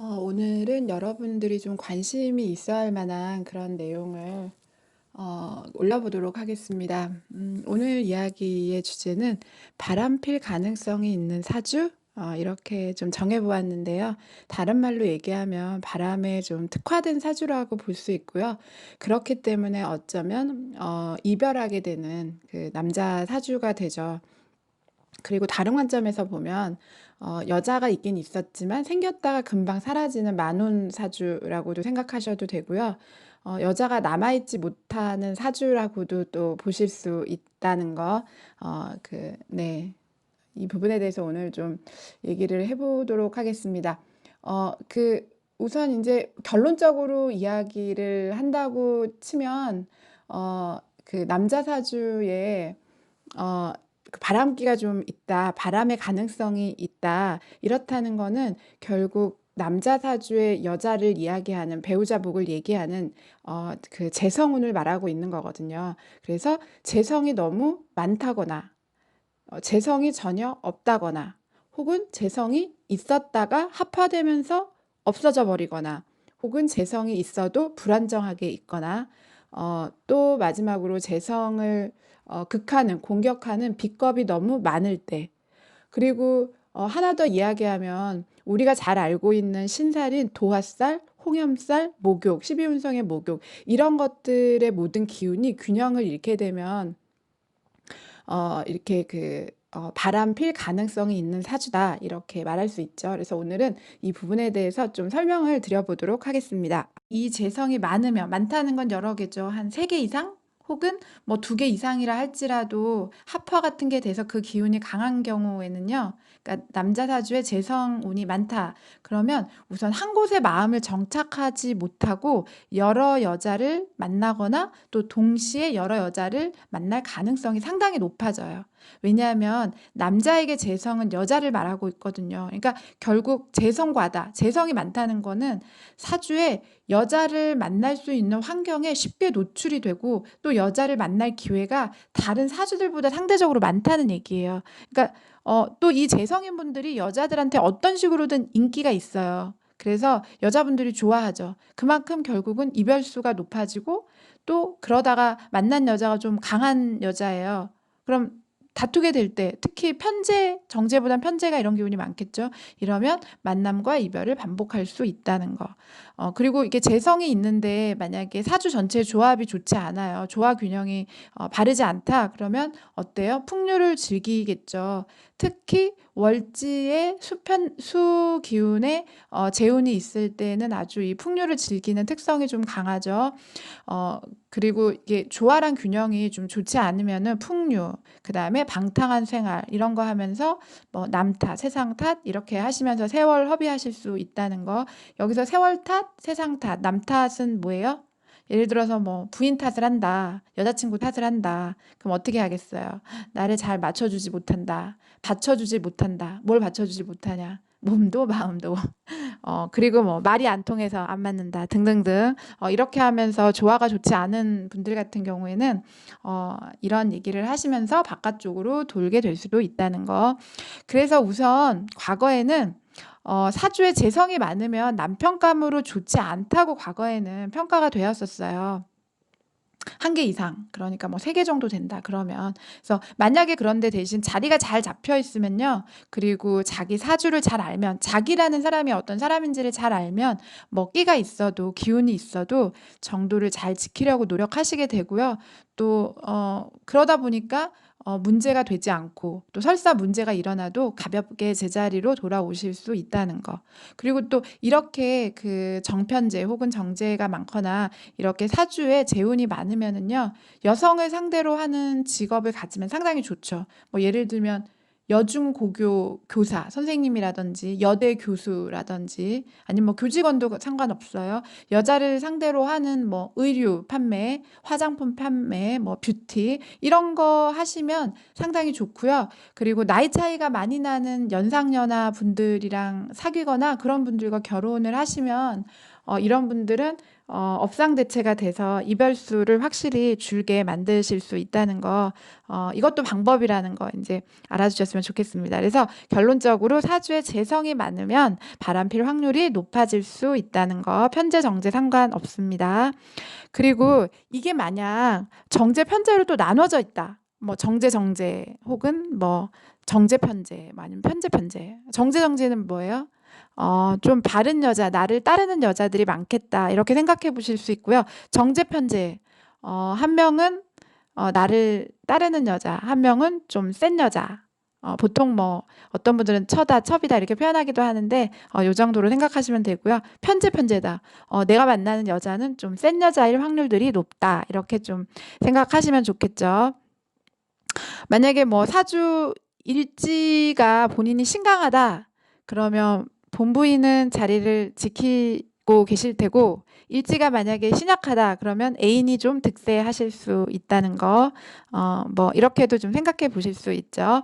오늘은 여러분들이 좀 관심이 있어야 할 만한 그런 내용을 올려보도록 하겠습니다. 오늘 이야기의 주제는 바람필 가능성이 있는 사주? 이렇게 좀 정해보았는데요. 다른 말로 얘기하면 바람에 좀 특화된 사주라고 볼 수 있고요. 그렇기 때문에 어쩌면 이별하게 되는 그 남자 사주가 되죠. 그리고 다른 관점에서 보면 여자가 있긴 있었지만 생겼다가 금방 사라지는 만운 사주라고도 생각하셔도 되고요. 여자가 남아있지 못하는 사주라고도 또 보실 수 있다는 거. 네. 이 부분에 대해서 오늘 좀 얘기를 해보도록 하겠습니다. 우선 이제 결론적으로 이야기를 한다고 치면 그 남자 사주에 그 바람기가 좀 있다, 바람의 가능성이 있다, 이렇다는 거는 결국 남자 사주의 여자를 이야기하는 배우자복을 얘기하는 그 재성운을 말하고 있는 거거든요. 그래서 재성이 너무 많다거나 재성이 전혀 없다거나 혹은 재성이 있었다가 합화되면서 없어져 버리거나 혹은 재성이 있어도 불안정하게 있거나 또 마지막으로 재성을 극하는 공격하는 비겁이 너무 많을 때, 그리고 하나 더 이야기하면 우리가 잘 알고 있는 신살인 도화살, 홍염살, 목욕, 12운성의 목욕, 이런 것들의 모든 기운이 균형을 잃게 되면 이렇게 바람필 가능성이 있는 사주다, 이렇게 말할 수 있죠. 그래서 오늘은 이 부분에 대해서 좀 설명을 드려보도록 하겠습니다. 이 재성이 많다는 건 여러 개죠. 한 3개 이상? 혹은 뭐 2개 이상이라 할지라도 합화 같은 게 돼서 그 기운이 강한 경우에는요. 그러니까 남자 사주에 재성운이 많다. 그러면 우선 한 곳에 마음을 정착하지 못하고 여러 여자를 만나거나 또 동시에 여러 여자를 만날 가능성이 상당히 높아져요. 왜냐하면 남자에게 재성은 여자를 말하고 있거든요. 그러니까 결국 재성과다, 재성이 많다는 거는 사주에 여자를 만날 수 있는 환경에 쉽게 노출이 되고 또 여자를 만날 기회가 다른 사주들보다 상대적으로 많다는 얘기예요. 그러니까 또 이 재성인 분들이 여자들한테 어떤 식으로든 인기가 있어요. 그래서 여자분들이 좋아하죠. 그만큼 결국은 이별수가 높아지고 또 그러다가 만난 여자가 좀 강한 여자예요. 그럼 다투게 될 때 특히 편재, 정제보단 편재가 이런 기운이 많겠죠. 이러면 만남과 이별을 반복할 수 있다는 거. 그리고 이게 재성이 있는데 만약에 사주 전체의 조합이 좋지 않아요. 조화 균형이 바르지 않다. 그러면 어때요? 풍류를 즐기겠죠. 특히 월지의 수 기운에 재운이 있을 때는 아주 이 풍류를 즐기는 특성이 좀 강하죠. 그리고 이게 조화랑 균형이 좀 좋지 않으면은 풍류, 그다음에 방탕한 생활 이런 거 하면서 뭐 남 탓, 세상 탓 이렇게 하시면서 세월 허비하실 수 있다는 거. 여기서 세월 탓, 세상 탓, 남 탓은 뭐예요? 예를 들어서 뭐 부인 탓을 한다, 여자친구 탓을 한다. 그럼 어떻게 하겠어요? 나를 잘 맞춰주지 못한다, 받쳐주지 못한다. 뭘 받쳐주지 못하냐? 몸도 마음도. 그리고 뭐 말이 안 통해서 안 맞는다 등등등. 이렇게 하면서 조화가 좋지 않은 분들 같은 경우에는 이런 얘기를 하시면서 바깥쪽으로 돌게 될 수도 있다는 거. 그래서 우선 과거에는 사주에 재성이 많으면 남편감으로 좋지 않다고 과거에는 평가가 되었었어요. 1개 이상, 그러니까 뭐 3개 정도 된다 그러면. 그래서 만약에 그런데 대신 자리가 잘 잡혀 있으면요, 그리고 자기 사주를 잘 알면, 자기라는 사람이 어떤 사람인지를 잘 알면 뭐 끼가 있어도 기운이 있어도 정도를 잘 지키려고 노력하시게 되고요. 또 그러다 보니까 문제가 되지 않고 또 설사 문제가 일어나도 가볍게 제자리로 돌아오실 수 있다는 거. 그리고 또 이렇게 그 정편재 혹은 정제가 많거나 이렇게 사주에 재운이 많으면은요, 여성을 상대로 하는 직업을 가지면 상당히 좋죠. 뭐 예를 들면 여중고교 교사 선생님이라든지 여대 교수라든지 아니면 뭐 교직원도 상관없어요. 여자를 상대로 하는 뭐 의류 판매, 화장품 판매, 뭐 뷰티 이런 거 하시면 상당히 좋고요. 그리고 나이 차이가 많이 나는 연상연하 분들이랑 사귀거나 그런 분들과 결혼을 하시면 이런 분들은 업상대체가 돼서 이별수를 확실히 줄게 만드실 수 있다는 거, 이것도 방법이라는 거 이제 알아주셨으면 좋겠습니다. 그래서 결론적으로 사주에 재성이 많으면 바람필 확률이 높아질 수 있다는 거, 편재 정제 상관없습니다. 그리고 이게 만약 정제 편재로 또 나눠져 있다. 뭐 정제 혹은 뭐 정제 편재, 아니면 편재 편재. 정제는 뭐예요? 좀 바른 여자, 나를 따르는 여자들이 많겠다. 이렇게 생각해 보실 수 있고요. 정제 편재. 한 명은 나를 따르는 여자, 한 명은 좀 센 여자. 보통 뭐 어떤 분들은 처다, 첩이다 이렇게 표현하기도 하는데 요 정도로 생각하시면 되고요. 편재다. 내가 만나는 여자는 좀 센 여자일 확률들이 높다. 이렇게 좀 생각하시면 좋겠죠. 만약에 뭐 사주 일지가 본인이 신강하다. 그러면 본부인은 자리를 지키고 계실 테고 일지가 만약에 신약하다 그러면 애인이 좀 득세하실 수 있다는 거, 뭐 이렇게도 좀 생각해 보실 수 있죠.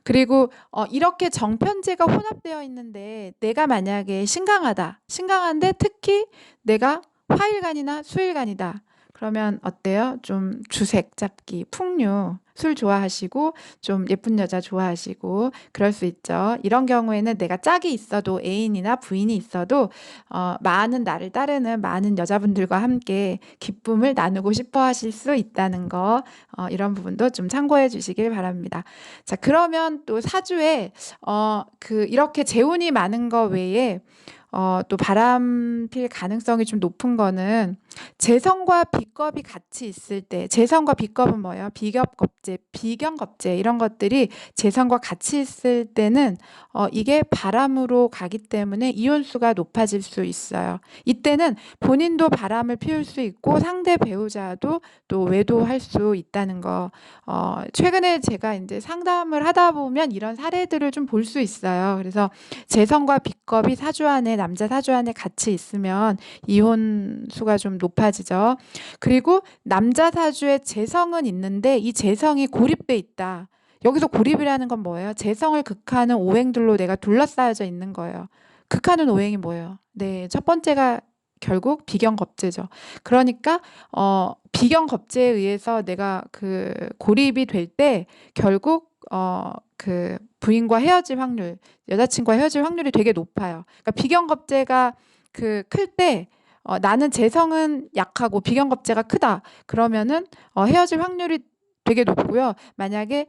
그리고 이렇게 정편제가 혼합되어 있는데 내가 만약에 신강한데 특히 내가 화일간이나 수일간이다. 그러면 어때요? 좀 주색 잡기, 풍류, 술 좋아하시고 좀 예쁜 여자 좋아하시고 그럴 수 있죠. 이런 경우에는 내가 짝이 있어도 애인이나 부인이 있어도 많은 나를 따르는 많은 여자분들과 함께 기쁨을 나누고 싶어 하실 수 있다는 거, 이런 부분도 좀 참고해 주시길 바랍니다. 자, 그러면 또 사주에 이렇게 재운이 많은 거 외에 또 바람필 가능성이 좀 높은 거는 재성과 비겁이 같이 있을 때, 재성과 비겁은 뭐예요? 비겹겁재, 비경겁재 이런 것들이 재성과 같이 있을 때는 이게 바람으로 가기 때문에 이혼수가 높아질 수 있어요. 이때는 본인도 바람을 피울 수 있고 상대 배우자도 또 외도할 수 있다는 거. 최근에 제가 이제 상담을 하다 보면 이런 사례들을 좀 볼 수 있어요. 그래서 재성과 비겁이 사주 안에, 남자 사주 안에 같이 있으면 이혼 수가 좀 높아지죠. 그리고 남자 사주에 재성은 있는데 이 재성이 고립돼 있다. 여기서 고립이라는 건 뭐예요? 재성을 극하는 오행들로 내가 둘러싸여져 있는 거예요. 극하는 오행이 뭐예요? 네, 첫 번째가 결국 비경겁재죠. 그러니까 비경겁재에 의해서 내가 그 고립이 될 때 결국 그 부인과 헤어질 확률, 여자친구와 헤어질 확률이 되게 높아요. 그러니까 비경겁재가 클 때 나는 재성은 약하고 비경겁재가 크다. 그러면은 헤어질 확률이 되게 높고요. 만약에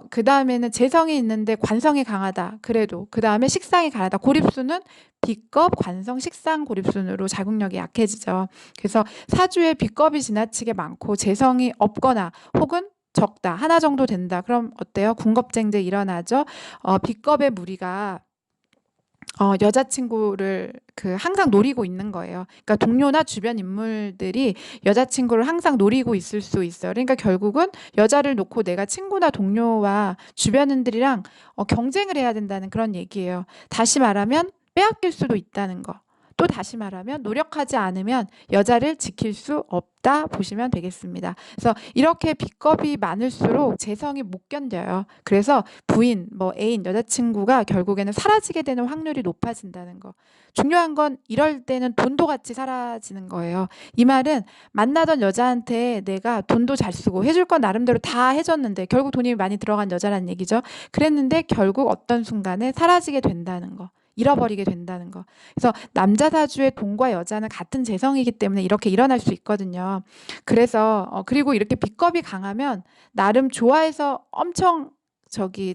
그 다음에는 재성이 있는데 관성이 강하다. 그래도 그 다음에 식상이 강하다. 고립수는 비겁, 관성, 식상 고립순으로 자궁력이 약해지죠. 그래서 사주에 비겁이 지나치게 많고 재성이 없거나 혹은 적다. 하나 정도 된다. 그럼 어때요? 궁겁쟁제 일어나죠. 비겁의 무리가 여자친구를 항상 노리고 있는 거예요. 그러니까 동료나 주변 인물들이 여자친구를 항상 노리고 있을 수 있어요. 그러니까 결국은 여자를 놓고 내가 친구나 동료와 주변인들이랑 경쟁을 해야 된다는 그런 얘기예요. 다시 말하면 빼앗길 수도 있다는 거. 또 다시 말하면 노력하지 않으면 여자를 지킬 수 없다 보시면 되겠습니다. 그래서 이렇게 비겁이 많을수록 재성이 못 견뎌요. 그래서 부인, 뭐 애인, 여자친구가 결국에는 사라지게 되는 확률이 높아진다는 거. 중요한 건 이럴 때는 돈도 같이 사라지는 거예요. 이 말은 만나던 여자한테 내가 돈도 잘 쓰고 해줄 건 나름대로 다 해줬는데 결국 돈이 많이 들어간 여자라는 얘기죠. 그랬는데 결국 어떤 순간에 사라지게 된다는 거. 잃어버리게 된다는 거. 그래서 남자 사주의 돈과 여자는 같은 재성이기 때문에 이렇게 일어날 수 있거든요. 그래서 그리고 이렇게 비겁이 강하면 나름 좋아해서 엄청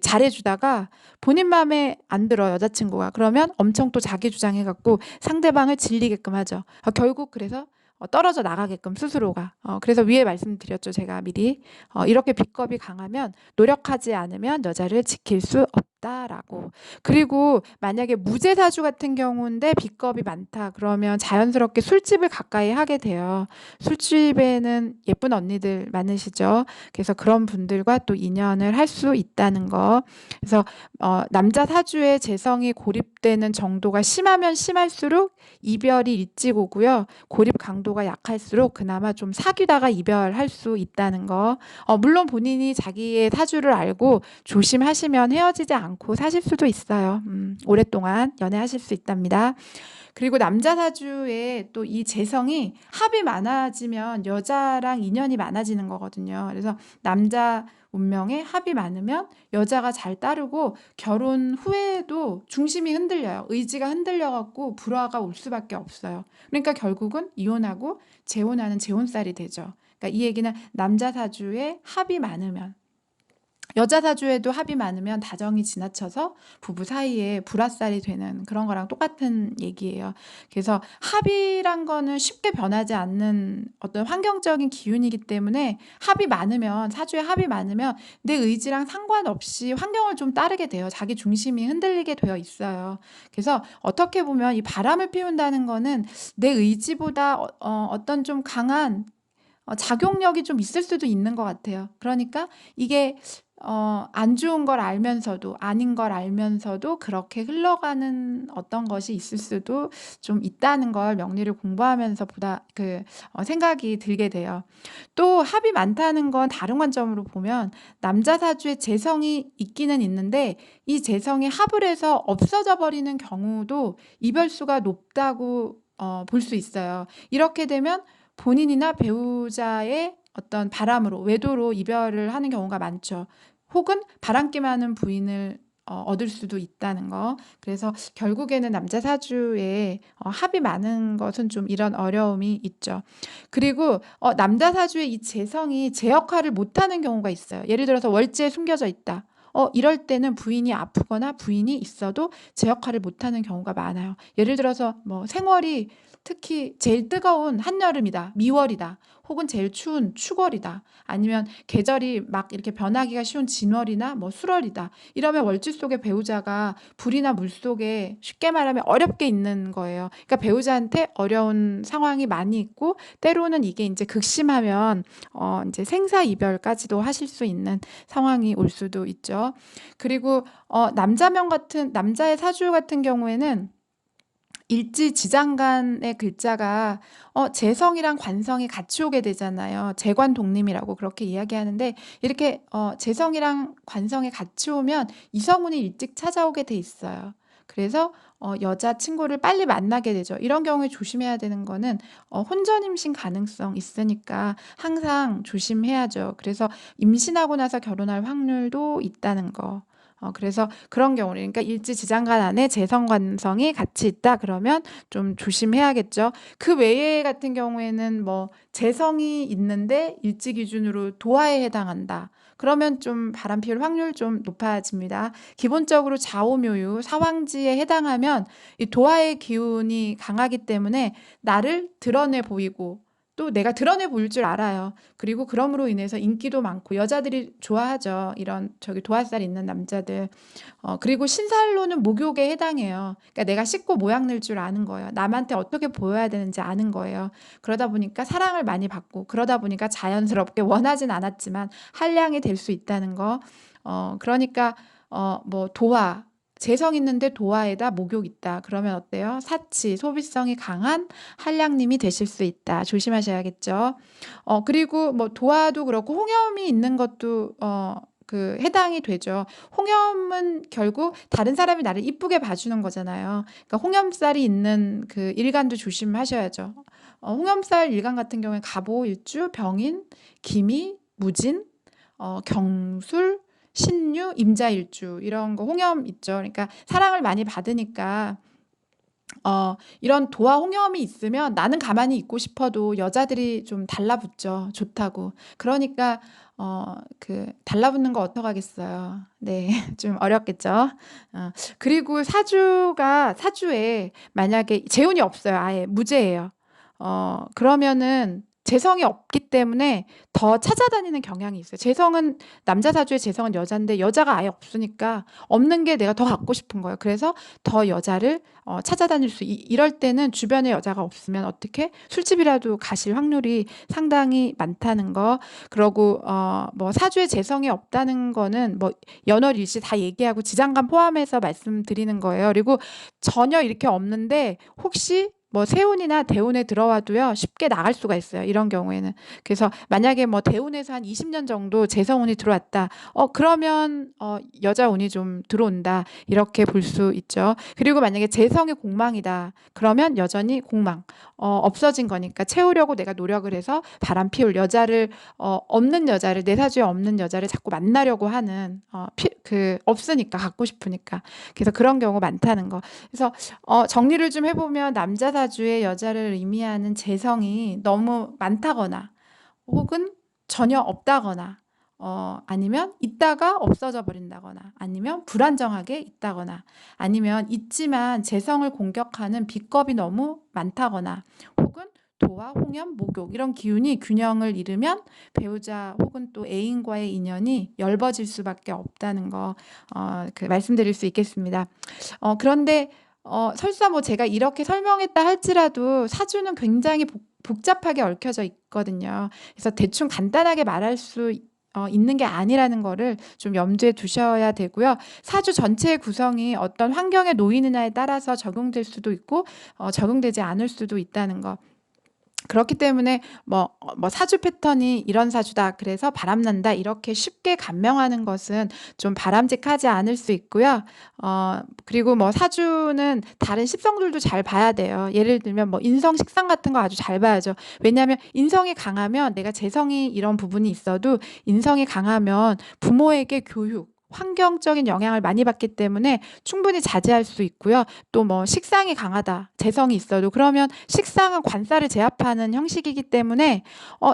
잘해주다가 본인 마음에 안 들어 여자친구가. 그러면 엄청 또 자기 주장해갖고 상대방을 질리게끔 하죠. 결국 그래서 떨어져 나가게끔 스스로가. 그래서 위에 말씀드렸죠. 제가 미리. 이렇게 비겁이 강하면 노력하지 않으면 여자를 지킬 수 없다라고. 그리고 만약에 무제사주 같은 경우인데 비겁이 많다. 그러면 자연스럽게 술집을 가까이 하게 돼요. 술집에는 예쁜 언니들 많으시죠. 그래서 그런 분들과 또 인연을 할 수 있다는 거. 그래서 남자 사주의 재성이 고립되는 정도가 심하면 심할수록 이별이 일찍 오고요. 고립 강도가 약할수록 그나마 좀 사귀다가 이별할 수 있다는 거. 물론 본인이 자기의 사주를 알고 조심하시면 헤어지지 않고 않고 사실 수도 있어요. 오랫동안 연애하실 수 있답니다. 그리고 남자 사주에 또 이 재성이 합이 많아지면 여자랑 인연이 많아지는 거거든요. 그래서 남자 운명에 합이 많으면 여자가 잘 따르고 결혼 후에도 중심이 흔들려요. 의지가 흔들려갖고 불화가 올 수밖에 없어요. 그러니까 결국은 이혼하고 재혼하는 재혼살이 되죠. 그러니까 이 얘기는 남자 사주에 합이 많으면, 여자 사주에도 합이 많으면 다정이 지나쳐서 부부 사이에 불화살이 되는 그런 거랑 똑같은 얘기예요. 그래서 합이란 거는 쉽게 변하지 않는 어떤 환경적인 기운이기 때문에 합이 많으면, 사주에 합이 많으면 내 의지랑 상관없이 환경을 좀 따르게 돼요. 자기 중심이 흔들리게 되어 있어요. 그래서 어떻게 보면 이 바람을 피운다는 거는 내 의지보다 어떤 좀 강한 작용력이 좀 있을 수도 있는 것 같아요. 그러니까 이게 안 좋은 걸 알면서도, 아닌 걸 알면서도 그렇게 흘러가는 어떤 것이 있을 수도 좀 있다는 걸 명리를 공부하면서 생각이 들게 돼요. 또 합이 많다는 건 다른 관점으로 보면 남자 사주에 재성이 있기는 있는데 이 재성이 합을 해서 없어져 버리는 경우도 이별수가 높다고 볼 수 있어요. 이렇게 되면 본인이나 배우자의 어떤 바람으로, 외도로 이별을 하는 경우가 많죠. 혹은 바람기 많은 부인을 얻을 수도 있다는 거. 그래서 결국에는 남자 사주에 합이 많은 것은 좀 이런 어려움이 있죠. 그리고 남자 사주의 이 재성이 제 역할을 못하는 경우가 있어요. 예를 들어서 월지에 숨겨져 있다. 이럴 때는 부인이 아프거나 부인이 있어도 제 역할을 못하는 경우가 많아요. 예를 들어서 뭐 생월이 특히 제일 뜨거운 한여름이다, 미월이다, 혹은 제일 추운 추월이다, 아니면 계절이 막 이렇게 변하기가 쉬운 진월이나 뭐 술월이다. 이러면 월지 속의 배우자가 불이나 물 속에 쉽게 말하면 어렵게 있는 거예요. 그러니까 배우자한테 어려운 상황이 많이 있고 때로는 이게 이제 극심하면 이제 생사 이별까지도 하실 수 있는 상황이 올 수도 있죠. 그리고 남자의 사주 같은 경우에는 일지지장간의 글자가 재성이랑 관성이 같이 오게 되잖아요. 재관독림이라고 그렇게 이야기하는데, 이렇게 재성이랑 관성이 같이 오면 이성운이 일찍 찾아오게 돼 있어요. 그래서 여자친구를 빨리 만나게 되죠. 이런 경우에 조심해야 되는 거는 혼전 임신 가능성 있으니까 항상 조심해야죠. 그래서 임신하고 나서 결혼할 확률도 있다는 거. 그래서 그런 경우는, 그러니까 일지지장간 안에 재성관성이 같이 있다 그러면 좀 조심해야겠죠. 그 외에 같은 경우에는 뭐 재성이 있는데 일지 기준으로 도화에 해당한다. 그러면 좀 바람 피울 확률 좀 높아집니다. 기본적으로 좌오묘유, 사왕지에 해당하면 이 도화의 기운이 강하기 때문에 나를 드러내 보이고 또 내가 드러내 보일 줄 알아요. 그리고 그럼으로 인해서 인기도 많고 여자들이 좋아하죠. 이런 도화살 있는 남자들. 그리고 신살로는 목욕에 해당해요. 그러니까 내가 씻고 모양 낼 줄 아는 거예요. 남한테 어떻게 보여야 되는지 아는 거예요. 그러다 보니까 사랑을 많이 받고, 그러다 보니까 자연스럽게 원하진 않았지만 한량이 될 수 있다는 거. 그러니까 뭐 도화, 재성 있는데 도화에다 목욕 있다. 그러면 어때요? 사치, 소비성이 강한 한량님이 되실 수 있다. 조심하셔야겠죠. 그리고 뭐 도화도 그렇고 홍염이 있는 것도 해당이 되죠. 홍염은 결국 다른 사람이 나를 이쁘게 봐주는 거잖아요. 그러니까 홍염살이 있는 그 일간도 조심하셔야죠. 홍염살 일간 같은 경우에 갑오, 일주, 병인, 기미, 무진, 경술, 신유, 임자일주 이런 거 홍염 있죠. 그러니까 사랑을 많이 받으니까 이런 도화 홍염이 있으면 나는 가만히 있고 싶어도 여자들이 좀 달라붙죠. 좋다고. 그러니까 달라붙는 거 어떡하겠어요. 네, 좀 어렵겠죠. 그리고 사주에 만약에 재운이 없어요. 아예 무재예요. 그러면은 재성이 없기 때문에 더 찾아다니는 경향이 있어요. 남자 사주의 재성은 여자인데 여자가 아예 없으니까 없는 게 내가 더 갖고 싶은 거예요. 그래서 더 여자를 찾아다닐 이럴 때는 주변에 여자가 없으면 어떻게 술집이라도 가실 확률이 상당히 많다는 거. 그러고 뭐 사주에 재성이 없다는 거는 뭐 연월일시 다 얘기하고 지장간 포함해서 말씀드리는 거예요. 그리고 전혀 이렇게 없는데 혹시 뭐 세운이나 대운에 들어와도요 쉽게 나갈 수가 있어요, 이런 경우에는. 그래서 만약에 뭐 대운에서 한 20년 정도 재성운이 들어왔다, 그러면 여자 운이 좀 들어온다, 이렇게 볼 수 있죠. 그리고 만약에 재성이 공망이다, 그러면 여전히 공망, 없어진 거니까 채우려고 내가 노력을 해서 바람 피울 여자를, 없는 여자를, 내 사주에 없는 여자를 자꾸 만나려고 하는, 없으니까, 갖고 싶으니까. 그래서 그런 경우 많다는 거. 그래서 정리를 좀 해보면, 남자 사주에 여자를 의미하는 재성이 너무 많다거나, 혹은 전혀 없다거나, 아니면 있다가 없어져 버린다거나, 아니면 불안정하게 있다거나, 아니면 있지만 재성을 공격하는 비겁이 너무 많다거나, 혹은 도화, 홍연, 목욕 이런 기운이 균형을 잃으면 배우자 혹은 또 애인과의 인연이 엷어질 수밖에 없다는 거, 말씀드릴 수 있겠습니다. 그런데 설사 뭐 제가 이렇게 설명했다 할지라도 사주는 굉장히 복잡하게 얽혀져 있거든요. 그래서 대충 간단하게 말할 수 있는 게 아니라는 거를 좀 염두에 두셔야 되고요. 사주 전체의 구성이 어떤 환경에 놓이느냐에 따라서 적용될 수도 있고 적용되지 않을 수도 있다는 거. 그렇기 때문에 뭐 사주 패턴이 이런 사주다, 그래서 바람난다, 이렇게 쉽게 간명하는 것은 좀 바람직하지 않을 수 있고요. 그리고 뭐 사주는 다른 십성들도 잘 봐야 돼요. 예를 들면 뭐 인성, 식상 같은 거 아주 잘 봐야죠. 왜냐하면 인성이 강하면, 내가 재성이 이런 부분이 있어도 인성이 강하면 부모에게 교육, 환경적인 영향을 많이 받기 때문에 충분히 자제할 수 있고요. 또 뭐 식상이 강하다, 재성이 있어도, 그러면 식상은 관사를 제압하는 형식이기 때문에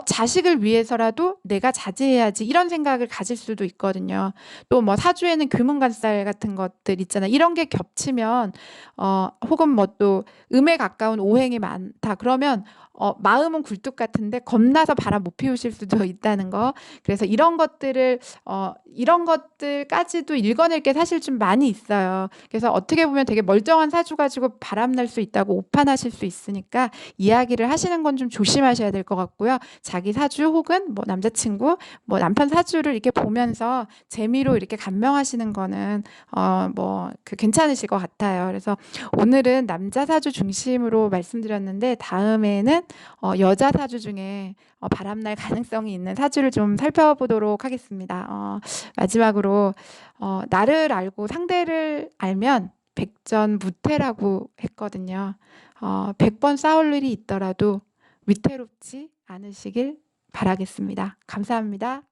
자식을 위해서라도 내가 자제해야지, 이런 생각을 가질 수도 있거든요. 또 뭐 사주에는 금은관살 같은 것들 있잖아요. 이런 게 겹치면 혹은 뭐 또 음에 가까운 오행이 많다, 그러면 마음은 굴뚝 같은데 겁나서 바람 못 피우실 수도 있다는 거. 그래서 이런 것들까지도 읽어낼 게 사실 좀 많이 있어요. 그래서 어떻게 보면 되게 멀쩡한 사주 가지고 바람 날 수 있다고 오판하실 수 있으니까, 이야기를 하시는 건 좀 조심하셔야 될 것 같고요. 자기 사주 혹은 뭐 남자친구, 뭐 남편 사주를 이렇게 보면서 재미로 이렇게 감명하시는 거는 괜찮으실 것 같아요. 그래서 오늘은 남자 사주 중심으로 말씀드렸는데, 다음에는 여자 사주 중에 바람날 가능성이 있는 사주를 좀 살펴보도록 하겠습니다. 마지막으로 나를 알고 상대를 알면 백전무태라고 했거든요. 100번 싸울 일이 있더라도 위태롭지 않으시길 바라겠습니다. 감사합니다.